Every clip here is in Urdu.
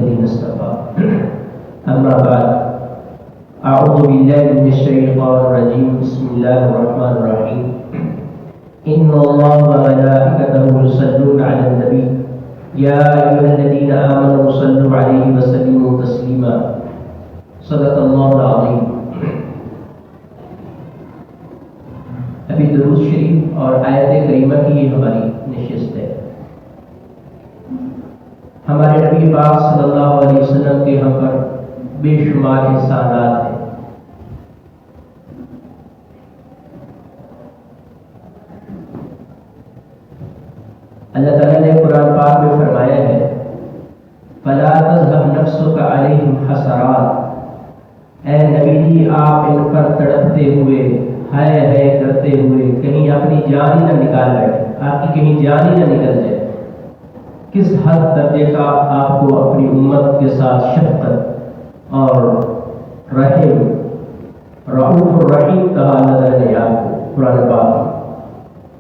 الذين اصطفى أما بعد أعوذ بالله من الشيطان الرجيم بسم الله الرحمن الرحيم إن الله وملائكته يصلون على النبي يا أيها الذين آمنوا صلوا عليه وسلموا تسليما صدق الله العظيم. ابھی درود شریف اور آیت کریمہ کی یہ ہماری نشست ہے. ہمارے نبی پاک صلی اللہ علیہ وسلم کے ہم پر بے شمار احسانات ہیں. اللہ تعالیٰ نے قرآن پاک میں فرمایا ہے فَلَا تَذْهَبْ نَفْسُكَ عَلَيْهِمْ حَسَرَاتٍ. اے نبی جی آپ ان پر تڑپتے ہوئے ہائے ہائے کرتے ہوئے کہیں اپنی جان ہی نہ نکال بیٹھے، آپ کی کہیں جان ہی نہ نکل جائے. کس حد درجے کا آپ کو اپنی امت کے ساتھ شفقت اور رحم رؤوف الرحیم کہا اللہ تعالیٰ نے آپ کو قرآن پاک میں.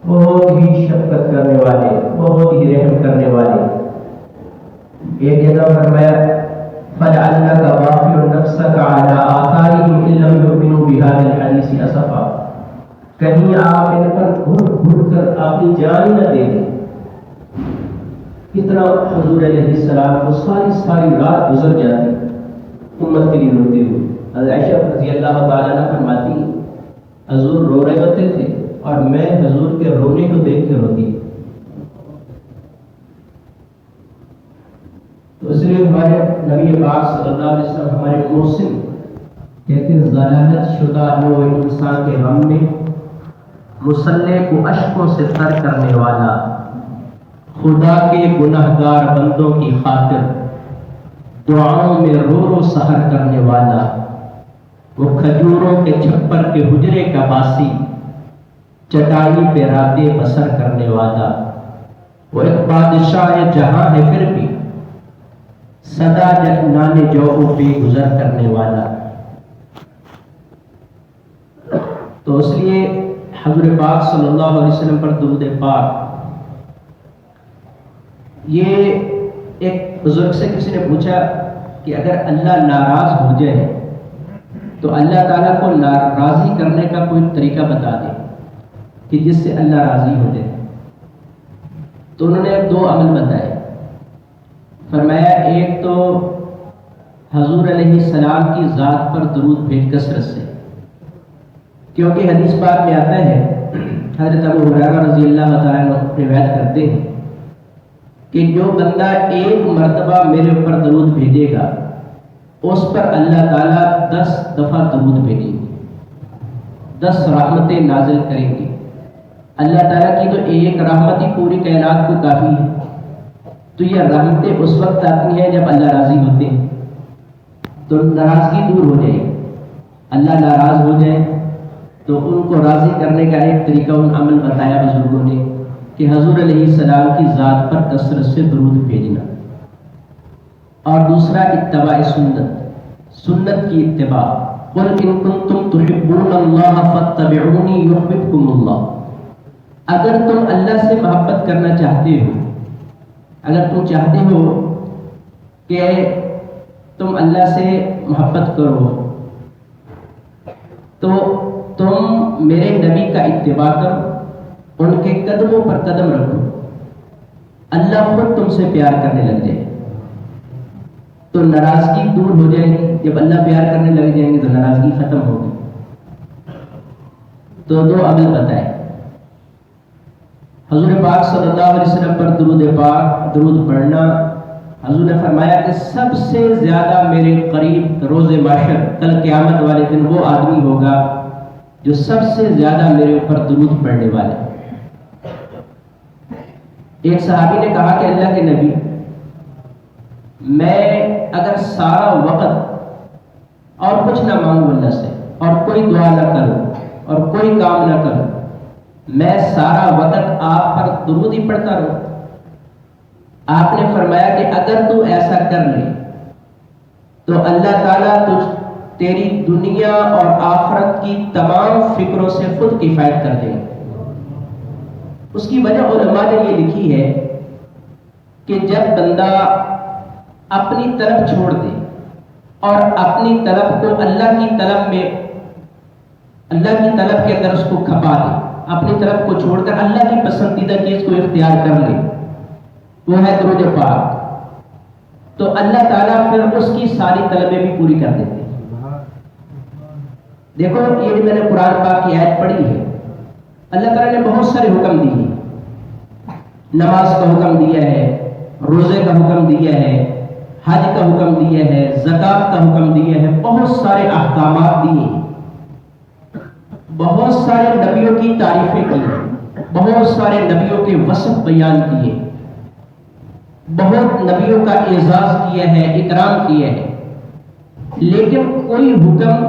بہت ہی شفقت کرنے والے، بہت ہی رحم کرنے والے. ایک جگہ فرمایا فَلَعَلَّكَ بَاخِعٌ نَفْسَكَ عَلَىٰ آثَارِهِمْ إِن لَّمْ يُؤْمِنُوا بِهَٰذَا الْحَدِيثِ أَسَفًا. کہیں آپ ان پر گھٹ گھٹ کر اپنی جان نہ دے دیں. کتنا حضور علیہ السلام کو ساری رات گزر جاتی امت کے لیے روتے ہوئے. حضرت عائشہ رضی اللہ تعالیٰ عنہ فرماتی حضور رو رہے ہوتے تھے اور میں حضور کے رونے کو دیکھ کے روتی. تو اس لیے ہمارے نبی پاک صلی اللہ علیہ وسلم ہمارے محسن کہتے ہیں ضلالت شدہ وہ انسان کے غم میں مصلح کو اشکوں سے تر کرنے والا، خدا کے گناہگار بندوں کی خاطر دعاؤں میں رو رو سحر کرنے والا، وہ کھجوروں کے چھپر کے حجرے کا باسی، چٹائی پہ راتیں بسر کرنے والا، وہ ایک بادشاہ جہاں ہے پھر بھی سدا جنان جو پہ گزر کرنے والا. تو اس لیے حضور پاک صلی اللہ علیہ وسلم پر درود پاک، یہ ایک بزرگ سے کسی نے پوچھا کہ اگر اللہ ناراض ہو جائے تو اللہ تعالیٰ کو راضی کرنے کا کوئی طریقہ بتا دے کہ جس سے اللہ راضی ہو جائے. تو انہوں نے 2 عمل بتائے. فرمایا ایک تو حضور علیہ السلام کی ذات پر درود بھیج کثرت سے، کیونکہ حدیث پاک میں آتا ہے، حضرت ابو ہریرہ رضی اللہ تعالیٰ عنہ روایت کرتے ہیں کہ جو بندہ ایک مرتبہ میرے اوپر درود بھیجے گا اس پر اللہ تعالیٰ 10 دفعہ درود بھیجیں گے، 10 رحمتیں نازل کریں گے. اللہ تعالیٰ کی تو ایک رحمت ہی پوری کائنات کو کافی ہے. تو یہ رحمتیں اس وقت آتی ہیں جب اللہ راضی ہوتے ہیں، تو ناراضگی دور ہو جائے. اللہ ناراض ہو جائے تو ان کو راضی کرنے کا ایک طریقہ ان عمل بتایا بزرگوں نے کہ حضور علیہ السلام کی ذات پر کثرت سے درود بھیجنا. اور دوسرا اتباع سنت کی اتباع. قل ان کنتم تحبون اللہ فاتبعونی یحببکم اللہ. اگر تم اللہ سے محبت کرنا چاہتے ہو، اگر تم چاہتے ہو کہ تم اللہ سے محبت کرو تو تم میرے نبی کا اتباع کرو، ان کے قدموں پر قدم رکھو، اللہ خود تم سے پیار کرنے لگ جائے. تو ناراضگی دور ہو جائے گی. جب اللہ پیار کرنے لگ جائیں گے تو ناراضگی ختم ہوگی. تو 2 عمل بتائے. حضور پاک صلی اللہ علیہ وسلم پر درود پڑھنا. حضور نے فرمایا کہ سب سے زیادہ میرے قریب روز محشر کل قیامت والے دن وہ آدمی ہوگا جو سب سے زیادہ میرے اوپر درود پڑھنے والے. ایک صحابی نے کہا کہ اللہ کے نبی، میں اگر سارا وقت اور کچھ نہ مانگوں اللہ سے اور کوئی دعا نہ کروں اور کوئی کام نہ کروں، میں سارا وقت آپ پر درود ہی پڑھتا رہوں. آپ نے فرمایا کہ اگر تو ایسا کر لے تو اللہ تعالیٰ تیری دنیا اور آخرت کی تمام فکروں سے خود کفایت کر دے. اس کی وجہ علماء نے یہ لکھی ہے کہ جب بندہ اپنی طلب چھوڑ دے اور اپنی طلب کو اللہ کی طلب کے اندر اس کو کھپا دے، اپنی طلب کو چھوڑ کر اللہ کی پسندیدہ چیز کو اختیار کر لے، وہ ہے درود پاک، تو اللہ تعالیٰ پھر اس کی ساری طلبیں بھی پوری کر دیتے ہیں۔ دیکھو یہ جو میں نے قرآن پاک کی آیت پڑھی ہے، اللہ تعالیٰ نے بہت سارے حکم دیے، نماز کا حکم دیا ہے، روزے کا حکم دیا ہے، حج کا حکم دیا ہے، زکوٰۃ کا حکم دیا ہے، بہت سارے احکامات دیے، بہت سارے نبیوں کی تعریفیں کی، بہت سارے نبیوں کے وصف بیان کیے، بہت نبیوں کا اعزاز کیا ہے، اکرام کیا ہے، لیکن کوئی حکم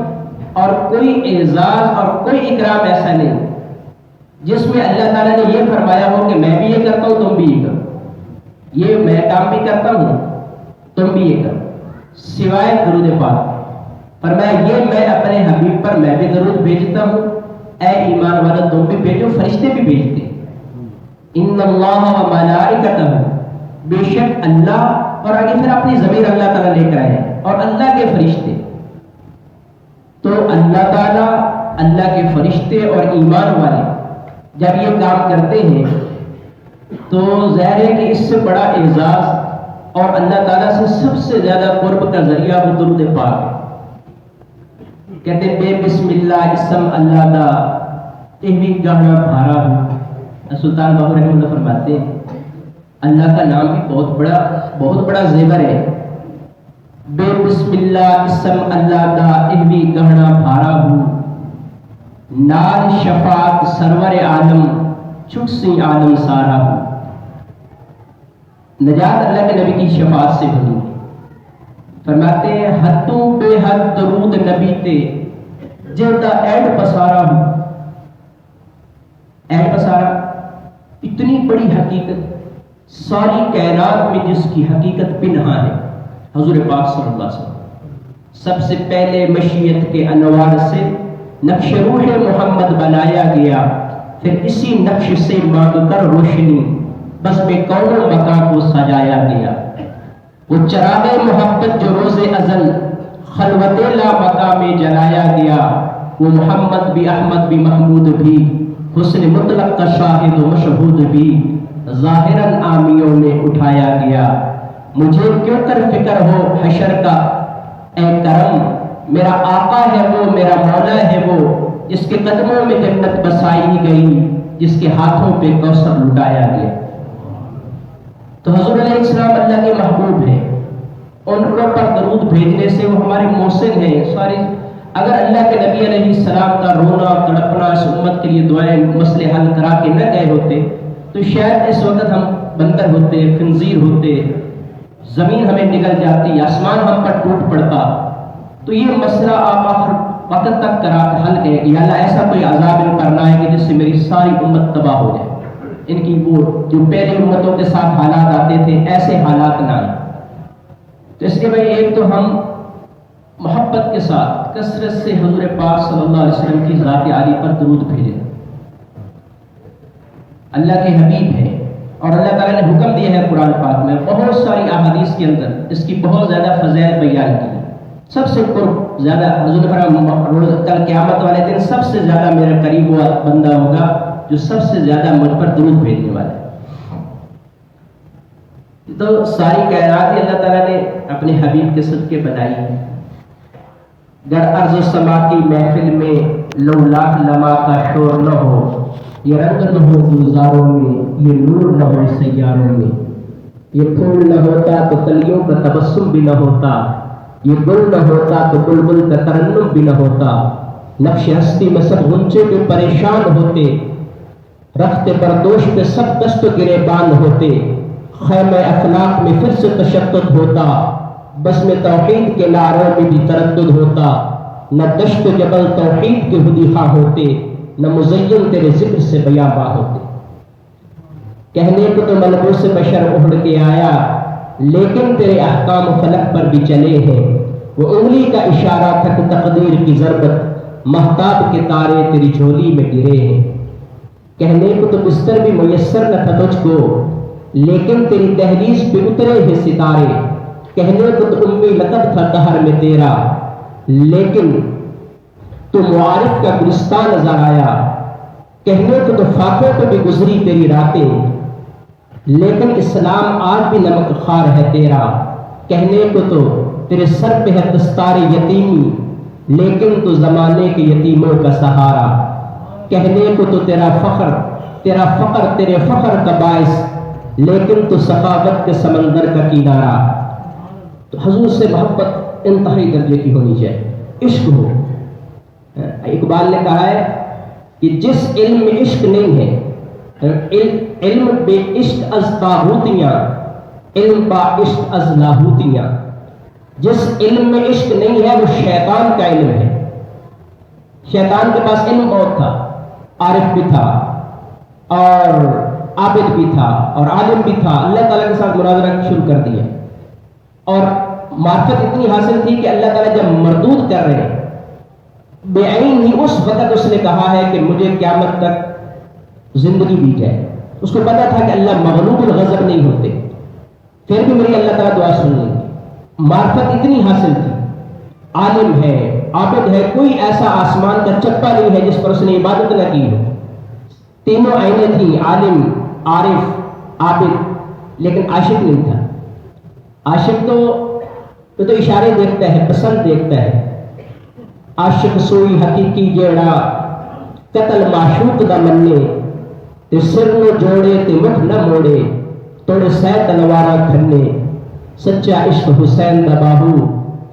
اور کوئی اعزاز اور کوئی اکرام ایسا نہیں جس میں اللہ تعالیٰ نے یہ فرمایا ہو کہ میں بھی یہ کرتا ہوں تم بھی یہ کرو، یہ میں کام بھی کرتا ہوں تم بھی یہ کرو، سوائے درود پاک۔ فرمایا یہ میں اپنے حبیب پر میں بھی درود بھیجتا ہوں، اے ایمان والو تم بھی بھیجو، فرشتے بھی بھیجتے ہیں۔ ان اللہ و ملائکتہ، بے شک اللہ، اور آگے پھر اپنی ضمیر اللہ تعالیٰ لے کر آئے، اور اللہ کے فرشتے، تو اللہ تعالیٰ، اللہ کے فرشتے اور ایمان والے جب یہ کام کرتے ہیں تو ظاہر ہے کہ اس سے بڑا اعزاز اور اللہ تعالیٰ سے سب سے زیادہ قرب کا ذریعہ وہ درود پاک ہے۔ کہتے ہیں بے بسم اللہ اسم اللہ دا بھی گانا بھارا ہوں۔ سلطان باہو رحمہ اللہ فرماتے ہیں اللہ کا نام بھی بہت بڑا زیور ہے۔ بے بسم اللہ اسم اللہ دا بھی گہنا بھارا ہوں، نال شفاعت سرور عالم چکسی عالم سارا ہوں۔ نجات اللہ کے نبی کی شفاعت سے ہوئی ہے۔ فرماتے ہیں حدوں بے حد درود نبی تے جلدہ ایڈ پسارا ہوں۔ ایڈ پسارا اتنی بڑی حقیقت، ساری کائنات میں جس کی حقیقت پنہا ہے، حضور پاک صلی اللہ علیہ وسلم سب سے پہلے مشیت کے انوار سے نقش روح محمد بنایا گیا، پھر اسی نقش سے مانگ کر روشنی بس میں کون و مکان کو سجایا گیا۔ وہ چراغ محبت جو روز ازل خلوت لا مکان میں جلایا گیا، وہ محمد بھی احمد بھی محمود بھی حسن مطلق کا شاہد و مشہود بھی ظاہراً آمیوں میں اٹھایا گیا۔ مجھے کیوں کر فکر ہو حشر کا اے کرم، میرا آقا ہے وہ، میرا مولا ہے وہ، جس کے قدموں میں جنت بسائی گئی، جس کے ہاتھوں پہ کوثر لٹایا گیا۔ تو حضور علیہ السلام اللہ کے محبوب ہیں، ان پر درود بھیجنے سے وہ ہمارے محسن ہیں۔ ساری اگر اللہ کے نبی علیہ السلام کا رونا تڑپنا اس امت کے لیے دعائیں مسئلے حل کرا کے نہ گئے ہوتے تو شاید اس وقت ہم بندر ہوتے، خنزیر ہوتے، زمین ہمیں نگل جاتی، آسمان ہم پر ٹوٹ پڑتا۔ تو یہ مسئلہ آپ آخر وقت تک کرا حل گئے کہ یا اللہ ایسا کوئی عذاب ان کرنا ہے کہ جس سے میری ساری امت تباہ ہو جائے، ان کی وہ جو پہلی امتوں کے ساتھ حالات آتے تھے ایسے حالات نہ آئیں۔ تو اس لیے بھائی ایک تو ہم محبت کے ساتھ کثرت سے حضور پاک صلی اللہ علیہ وسلم کی ذات عالی پر درود بھیجیں۔ اللہ کے حبیب ہیں اور اللہ تعالیٰ نے حکم دیا ہے قرآن پاک میں، بہت ساری احادیث کے اندر اس کی بہت زیادہ فضائل بیان کی ہے۔ سب سے قرب زیادہ حضور کل قیامت والے دن سب سے زیادہ میرے قریب ہوا بندہ ہوگا جو سب سے زیادہ مجھ پر درود بھیجنے والا ہے۔ تو ساری کائنات اللہ تعالیٰ نے اپنے حبیب کے صدقے بنائی ہے۔ گر ارض و سما کی محفل میں لو لاکھ لمحہ کا شور نہ ہو، یہ رنگ نہ ہو گلزاروں میں، یہ نور نہ ہو سیاروں میں، یہ پھول نہ ہوتا تو کلیوں کا تبسم بھی نہ ہوتا، یہ گل نہ ہوتا تو بلبل کا ترنم بھی نہ ہوتا، نقش ہستی میں سب غنچے پہ پریشان ہوتے، رخت بردوش پہ سب دست گرے بان ہوتے، خیمہ اخلاق میں پھر سے تشدد ہوتا، بس میں توحید کے نعروں میں بھی تردد ہوتا، نہ دشت جبل توحید کے ہدیخواہ ہوتے، نہ مزین تیرے ذکر سے بیاباں ہوتے۔ کہنے کو تو ملبوس بشر اڑ کے آیا، لیکن تیرے احکام فلک پر بھی چلے ہیں، وہ انگلی کا اشارہ تک تقدیر کی ضربت، مہتاب کے تارے تیری جھولی میں گرے ہیں۔ کہنے کو تو بستر بھی میسر نہ تھا تجھ کو، لیکن تیری دہلیز پہ اترے ہیں ستارے، کہنے کو تو امی لقب تھا دہر میں تیرا، لیکن تو معارف کا گلستان نظر آیا، کہنے کو تو فاقوں پہ بھی گزری تیری راتیں، لیکن اسلام آج بھی نمک خوار ہے تیرا، کہنے کو تو تیرے سر پہ ہے دستار یتیمی، لیکن تو زمانے کے یتیموں کا سہارا، کہنے کو تو تیرا فخر تیرے فخر کا باعث، لیکن تو سخاوت کے سمندر کا کنارہ۔ تو حضور سے محبت انتہائی درجے کی ہونی چاہیے، عشق ہو۔ اقبال نے کہا ہے کہ جس علم میں عشق نہیں ہے، علم بے عشق از طاغوتیاں، علم با عشق از لاہوتیاں۔ جس علم میں عشق نہیں ہے وہ شیطان کا علم ہے۔ شیطان کے پاس علم بہت تھا، عارف بھی تھا اور عابد بھی تھا اور عالم بھی تھا، اللہ تعالیٰ کے ساتھ مناظرہ شروع کر دیا، اور معرفت اتنی حاصل تھی کہ اللہ تعالیٰ جب مردود کر رہے ہیں بے عین ہی اس وقت اس نے کہا ہے کہ مجھے قیامت تک زندگی دی جائے۔ اس کو پتا تھا کہ اللہ مغلوب الغضب نہیں ہوتے، پھر بھی میری اللہ تعالیٰ دعا سن لیں گے۔ معرفت اتنی حاصل تھی، عالم ہے، عابد ہے، کوئی ایسا آسمان کا چپا نہیں ہے جس پر اس نے عبادت نہ کی ہو۔ تینوں آئینیں تھیں، عالم، عارف، عابد، لیکن عاشق نہیں تھا۔ عاشق تو اشارے دیکھتا ہے، پسند دیکھتا ہے۔ عاشق سوئی حقیقی جیڑا قتل معشوق دا مننے، تے سر نو جوڑے تے مکھ نہ موڑے، توڑے سہ تلوارا کھنے، سچا عشق حسین دا باہو،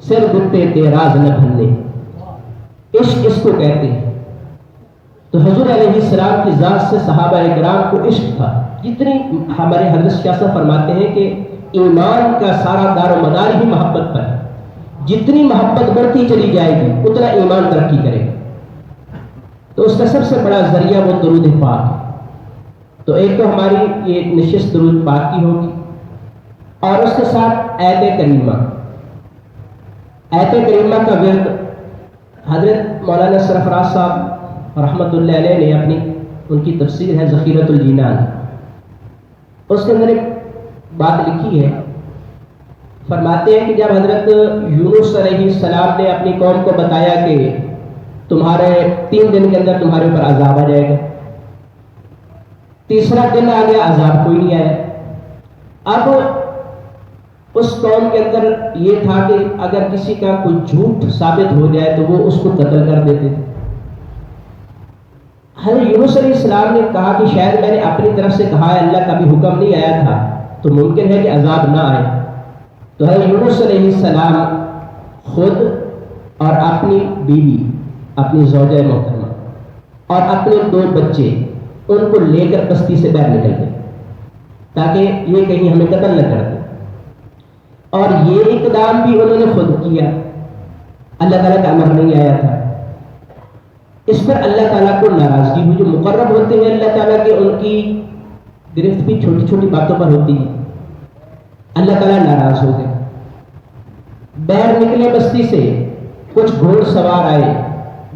سر گتے تے راز نہ بھنے۔ عشق اس کو کہتے ہیں۔ تو حضور علیہ السلام کی ذات سے صحابہ اکرام کو عشق تھا۔ جتنی ہمارے حضرت شاہ صاحب فرماتے ہیں کہ ایمان کا سارا دار و مدار ہی محبت پر ہے، جتنی محبت بڑھتی چلی جائے گی اتنا ایمان ترقی کرے گا۔ تو اس کا سب سے بڑا ذریعہ وہ درود پاک ہے۔ تو ایک تو ہماری یہ نشست درود پاک کی ہوگی، اور اس کے ساتھ آیت کریمہ۔ آیت کریمہ کا ورد حضرت مولانا سرفراز صاحب رحمۃ اللہ علیہ نے اپنی ان کی تفسیر ہے ذخیرۃ الجنان، اس کے اندر ایک بات لکھی ہے، فرماتے ہیں کہ جب حضرت یونس علیہ السلام نے اپنی قوم کو بتایا کہ تمہارے 3 دن کے اندر تمہارے اوپر عذاب آ جائے گا، تیسرا دن آ گیا، عذاب کوئی نہیں آیا۔ اب اس قوم کے اندر یہ تھا کہ اگر کسی کا کوئی جھوٹ ثابت ہو جائے تو وہ اس کو قتل کر دیتے تھے۔ حضرت یونس علیہ السلام نے کہا کہ شاید میں نے اپنی طرف سے کہا ہے، اللہ کا بھی حکم نہیں آیا تھا تو ممکن ہے کہ عذاب نہ آئے۔ تو حضرت یونس علیہ السلام خود اور اپنی بیوی، اپنی زوجہ محترمہ اور اپنے 2 بچے ان کو لے کر بستی سے باہر نکل گئے تاکہ یہ کہیں ہمیں قتل نہ کر دے۔ اور یہ اقدام بھی انہوں نے خود کیا، اللہ تعالیٰ کا امر نہیں آیا تھا۔ اس پر اللہ تعالیٰ کو ناراضگی ہوئی۔ جو مقرب ہوتے ہیں اللہ تعالیٰ کے، ان کی گرفت بھی چھوٹی چھوٹی باتوں پر ہوتی ہے۔ اللہ تعالیٰ ناراض ہو گئے، باہر نکلے بستی سے، کچھ گھوڑ سوار آئے،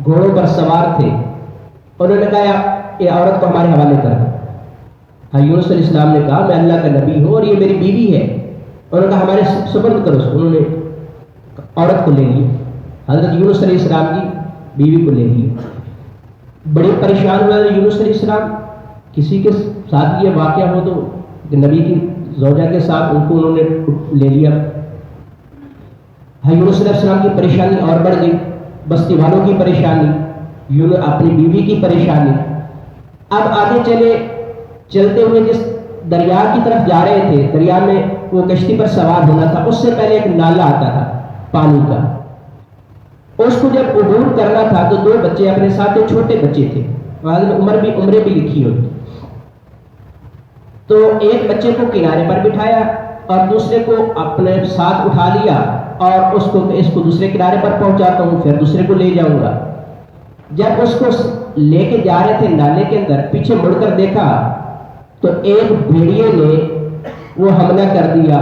گھوڑوں پر سوار تھے، انہوں نے کہا یہ عورت کو ہمارے حوالے کر دو۔ یونس علیہ السلام نے کہا میں اللہ کا نبی ہوں اور یہ میری بیوی ہے۔ انہوں نے کہا ہمارے سپرد کرو۔ انہوں نے عورت کو لے لی، حضرت یونس علیہ السلام کی بیوی کو لے لی۔ بڑے پریشان ہوئے یونس علیہ السلام، کسی کے ساتھ یہ واقعہ ہو تو نبی کی زوجہ کے ساتھ ان کو انہوں نے لے لیا۔ یونس علیہ السلام کی پریشانی اور بڑھ گئی، بستی والوں کی پریشانی، اپنی بیوی کی پریشانی۔ اب آگے چلتے ہوئے جس دریا کی طرف جا رہے تھے، دریا میں وہ کشتی پر سوار ہونا تھا، اس سے پہلے ایک نالا آتا تھا پانی کا، اس کو جب عبور کرنا تھا تو 2 بچے اپنے ساتھ، چھوٹے بچے تھے، عمریں بھی لکھی ہوئی، تو ایک بچے کو کنارے پر بٹھایا اور دوسرے کو اپنے ساتھ اٹھا لیا اور اس کو دوسرے کنارے پر پہنچاتا ہوں، پھر دوسرے کو لے جاؤں گا۔ جب اس کو لے کے جا رہے تھے نالے کے اندر، پیچھے مڑ کر دیکھا تو ایک بھیڑیے نے وہ حملہ کر دیا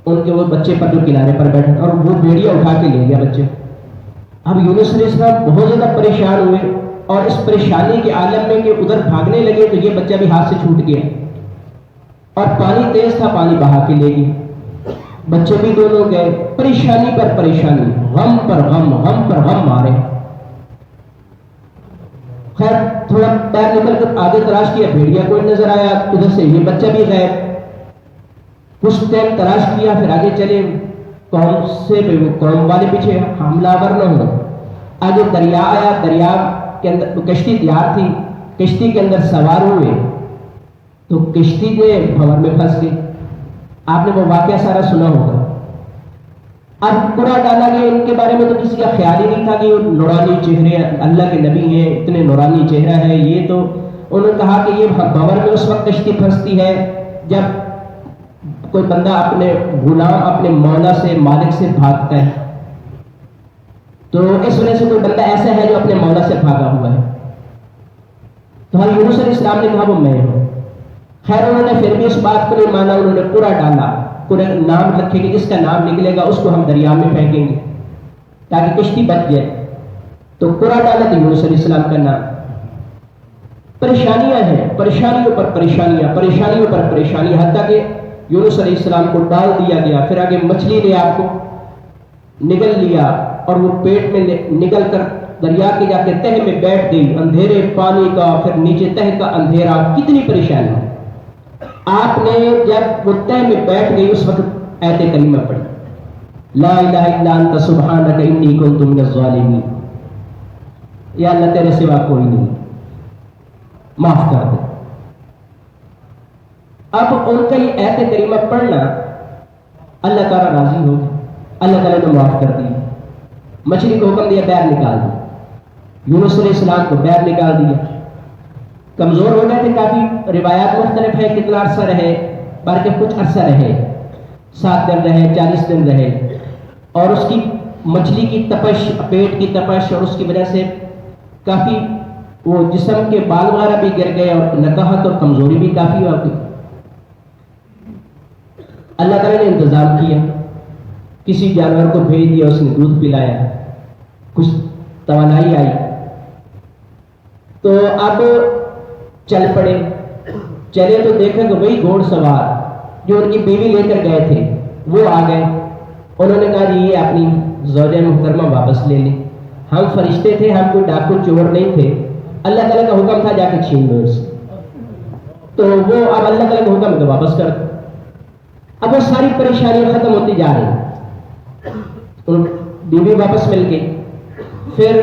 ان کے وہ بچے پر جو کنارے پر بیٹھے، اور وہ بھیڑیا اٹھا کے لے گیا بچے۔ اب یونس علیہ السلام بہت زیادہ پریشان ہوئے، اور اس پریشانی کے عالم میں کہ ادھر بھاگنے لگے تو یہ بچہ بھی ہاتھ سے چھوٹ گیا، اور پانی تیز تھا، پانی بہا کے لے گیا۔ بچے بھی دونوں گئے، پریشانی پر پریشانی، غم پر غم، غم پر غم مارے۔ خیر تھوڑا پیر نکل کر آگے تلاش کیا، بھیڑیا کوئی نظر آیا، ادھر سے یہ بچہ بھی غائب۔ کچھ ٹائم تلاش کیا، پھر آگے چلے، قوم سے قوم والے پیچھے حملہ آور نہ ہو۔ آگے دریا آیا، دریا کے اندر کشتی تیار تھی، کشتی کے اندر سوار ہوئے تو کشتی کے بھنور میں پھنس گئی۔ آپ نے وہ واقعہ سارا سنا ہوگا۔ اب پورا ڈالا گیا، ان کے بارے میں تو کسی کا خیال ہی نہیں تھا کہ وہ نورانی چہرے اللہ کے نبی ہیں، اتنے نورانی چہرہ ہے یہ، تو انہوں نے کہا کہ یہ بھنور میں اس وقت کشتی پھنستی ہے جب کوئی بندہ اپنے غلام اپنے مولا سے مالک سے بھاگتا ہے، تو اس وجہ سے کوئی بندہ ایسا ہے جو اپنے مولا سے بھاگا ہوا ہے۔ تو حضرت یونس علیہ السلام نے کہا وہ میں ہوں۔ خیر انہوں نے پھر بھی اس بات کو نہیں مانا، انہوں نے پورا ڈالا، پورا نام رکھے کہ جس کا نام نکلے گا اس کو ہم دریا میں پھینکیں گے تاکہ کشتی بچ جائے۔ تو پورا ڈالا تو یونس علیہ السلام کا نام۔ پریشانیاں ہیں، پریشانیوں پر پریشانیاں، پریشانیوں پر پریشانیاں، حتیٰ کہ یونس علیہ السلام کو ڈال دیا گیا، پھر آگے مچھلی نے آپ کو نگل لیا اور وہ پیٹ میں نگل کر دریا کے جا کے تہ میں بیٹھ گئی، اندھیرے پانی کا، پھر نیچے تہ کا اندھیرا، کتنی پریشانی۔ آپ نے جب وہ تہ میں بیٹھ گئی اس وقت آیت کریمہ پڑھی، لا الہ الا انت سبحانک انی کنت من الظالمین، یا اللہ تیرے سوا کوئی نہیں، معاف کر دے۔ اب ان کا یہ آیت کریمہ پڑھنا، اللہ تعالیٰ راضی ہو گیا، اللہ تعالیٰ نے معاف کر دی، مچھلی کو حکم دیا باہر نکال دیا، یونس علیہ السلام کو باہر نکال دیا۔ کمزور ہو گئے تھے کافی، روایات مختلف ہے کتنا عرصہ رہے، بلکہ کچھ عرصہ رہے، 7 دن رہے، 40 دن رہے، اور اس کی مچھلی کی تپش، پیٹ کی تپش اور اس کی وجہ سے کافی وہ جسم کے بال وغیرہ بھی گر گئے اور نکاہت اور کمزوری بھی کافی ہو گئی۔ اللہ تعالیٰ نے انتظام کیا، کسی جانور کو بھیج دیا، اس نے دودھ پلایا، کچھ توانائی آئی، تو اب چل پڑے۔ چلے تو دیکھا کہ وہی گھوڑ سوار جو ان کی بیوی لے کر گئے تھے وہ آ گئے۔ انہوں نے کہا جی یہ اپنی زوجہ محترمہ واپس لے لیں، ہم فرشتے تھے، ہم کوئی ڈاکو چور نہیں تھے، اللہ تعالیٰ کا حکم تھا جا کے چھین لو اس سے۔ تو وہ اب اللہ تعالیٰ کا حکم تو واپس کر دو۔ اب وہ ساری پریشانیاں ختم ہوتی جا رہی، بیوی واپس مل گئی۔ پھر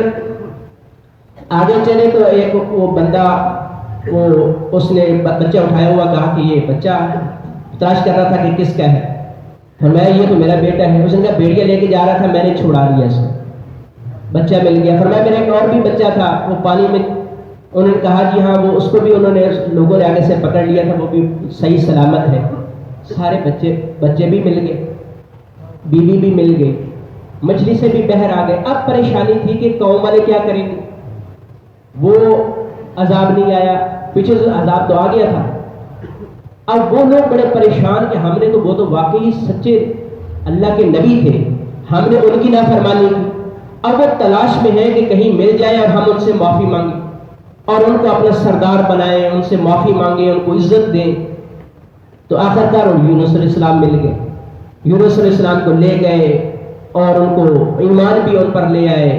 آگے چلے تو ایک وہ بندہ، وہ اس نے بچہ اٹھایا ہوا، کہا کہ یہ بچہ تلاش کر رہا تھا کہ کس کا ہے، فرمایا یہ تو میرا بیٹا ہے۔ اس نے کہا بیڑیا لے کے جا رہا تھا، میں نے چھڑا لیا اس کو، بچہ مل گیا۔ فرمایا میرا ایک اور بھی بچہ تھا وہ پانی میں، انہوں نے کہا جی ہاں وہ اس کو بھی انہوں نے لوگوں نے آگے سے پکڑ لیا تھا، وہ بھی صحیح سلامت ہے۔ سارے بچے بھی مل گئے، بیوی بھی مل گئی، مچھلی سے بھی باہر آ گئے۔ اب پریشانی تھی کہ قوم والے کیا کریں گے، وہ عذاب نہیں آیا، پیچھے سے عذاب تو آ گیا تھا۔ اب وہ لوگ بڑے پریشان کہ ہم نے تو، وہ تو واقعی سچے اللہ کے نبی تھے، ہم نے ان کی نافرمانی کی۔ اب وہ تلاش میں ہے کہ کہیں مل جائے اور ہم ان سے معافی مانگیں اور ان کو اپنا سردار بنائیں، ان سے معافی مانگیں، ان کو عزت دیں۔ تو آخرکار یونس علیہ السلام مل گئے، یونس علیہ السلام کو لے گئے اور ان کو ایمان بھی ان پر لے آئے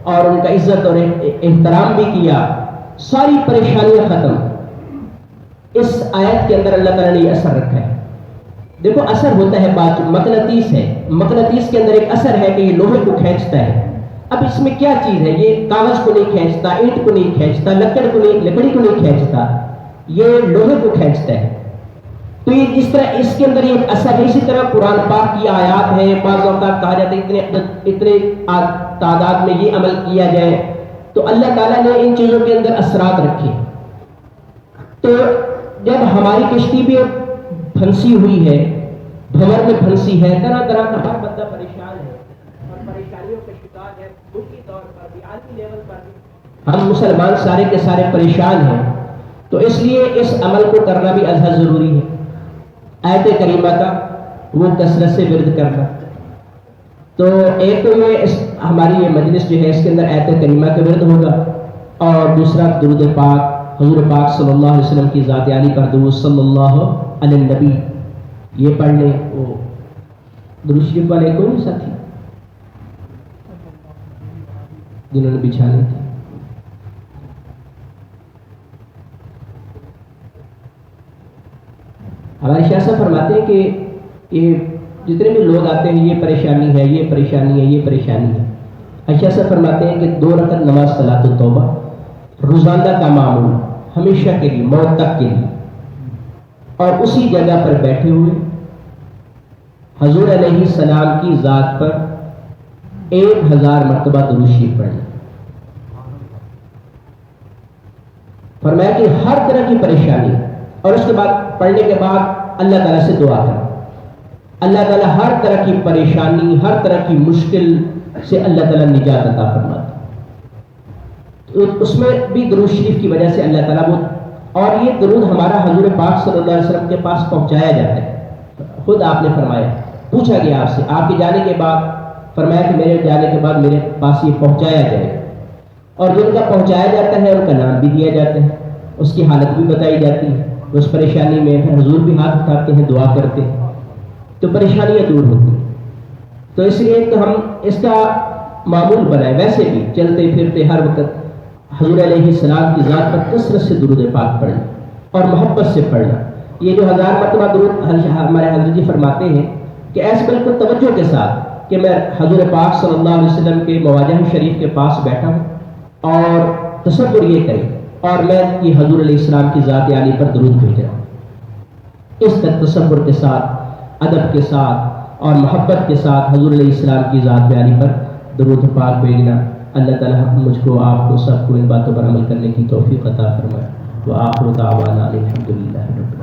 اور ان کا عزت اور احترام بھی کیا، ساری پریشانیاں ختم۔ اس آیت کے اندر اللہ تعالیٰ نے یہ اثر رکھا ہے۔ دیکھو اثر ہوتا ہے، بات مقناطیس ہے، مقناطیس کے اندر ایک اثر ہے کہ یہ لوہے کو کھینچتا ہے۔ اب اس میں کیا چیز ہے، یہ کاغذ کو نہیں کھینچتا، اینٹ کو نہیں کھینچتا، لکڑی کو نہیں کھینچتا، یہ لوہے کو کھینچتا ہے۔ تو یہ اس طرح اس کے اندر یہ اثر ہے۔ اسی طرح قرآن پاک کی آیات ہیں، بعض اوقات کہا جاتا ہے اتنے تعداد میں یہ عمل کیا جائے، تو اللہ تعالیٰ نے ان چیزوں کے اندر اثرات رکھے۔ تو جب ہماری کشتی بھی پھنسی ہوئی ہے، بھنور میں پھنسی ہے، طرح طرح کا ہر بندہ پریشان ہے اور پریشانیوں کا شکار ہے، ملکی طور پر بھی، عالمی لیول پر بھی ہم مسلمان سارے کے سارے پریشان ہیں۔ تو اس لیے اس عمل کو کرنا بھی ازحد ضروری ہے، آیت کریمہ کا وہ کثرت سے ورد کرنا۔ تو ایک تو یہ ہماری یہ مجلس جو ہے اس کے اندر آیت کریمہ کا ورد ہوگا، اور دوسرا درود پاک حضور پاک صلی اللہ علیہ وسلم کی ذات عالی پر درود صلی اللہ علیہ النبی یہ پڑھ لیں۔ وہ درود شریف والے کوئی نہیں ساتھی جنہوں نے بچھانے تھے؟ ہمارے شاہ صاحب فرماتے ہیں کہ یہ جتنے بھی لوگ آتے ہیں یہ پریشانی ہے، یہ پریشانی ہے، یہ پریشانی ہے۔ شاہ صاحب فرماتے ہیں کہ 2 رکعت نماز صلاۃ التوبہ روزانہ کا معمول، ہمیشہ کے لیے، موت تک کے لیے، اور اسی جگہ پر بیٹھے ہوئے حضور علیہ السلام کی ذات پر 1000 مرتبہ درود شریف پڑھنا۔ فرمایا کہ ہر طرح کی پریشانی، اور اس کے بعد پڑھنے کے بعد اللہ تعالیٰ سے دعا کریں، اللہ تعالیٰ ہر طرح کی پریشانی، ہر طرح کی مشکل سے اللہ تعالیٰ نجات عطا فرماتا ہے۔ تو اس میں بھی درود شریف کی وجہ سے اللہ تعالیٰ اور یہ درود ہمارا حضور پاک صلی اللہ علیہ وسلم کے پاس پہنچایا جاتا ہے۔ خود آپ نے فرمایا، پوچھا گیا آپ سے آپ کے جانے کے بعد، فرمایا کہ میرے جانے کے بعد میرے پاس یہ پہنچایا جائے، اور جن کا پہنچایا جاتا ہے ان کا نام بھی دیا جاتا ہے، اس کی حالت بھی بتائی جاتی ہے، اس پریشانی میں پھر حضور بھی ہاتھ اٹھاتے ہیں، دعا کرتے ہیں، تو پریشانیاں دور ہوتی ہیں۔ تو اس لیے تو ہم اس کا معمول بنائے، ویسے بھی چلتے پھرتے ہر وقت حضور علیہ السلام کی ذات پر کثرت سے درود پاک پڑھنا اور محبت سے پڑھنا۔ یہ جو 1000 مرتبہ درود ہمارے حضرت جی فرماتے ہیں کہ ایسے بالکل توجہ کے ساتھ کہ میں حضور پاک صلی اللہ علیہ وسلم کے مواجہ شریف کے پاس بیٹھا ہوں اور تصور یہ کریں اور میں یہ حضور علیہ السلام کی ذات عالی پر درود بھیج رہا ہوں۔ اس تصور کے ساتھ، ادب کے ساتھ اور محبت کے ساتھ حضور علیہ السلام کی ذات عالی پر درود پاک بھیجنا، اللہ تعالیٰ مجھ کو، آپ کو، سب کو ان باتوں پر عمل کرنے کی توفیق عطا فرمائے۔ وآخر دعوانا الحمدللہ رب العالمین۔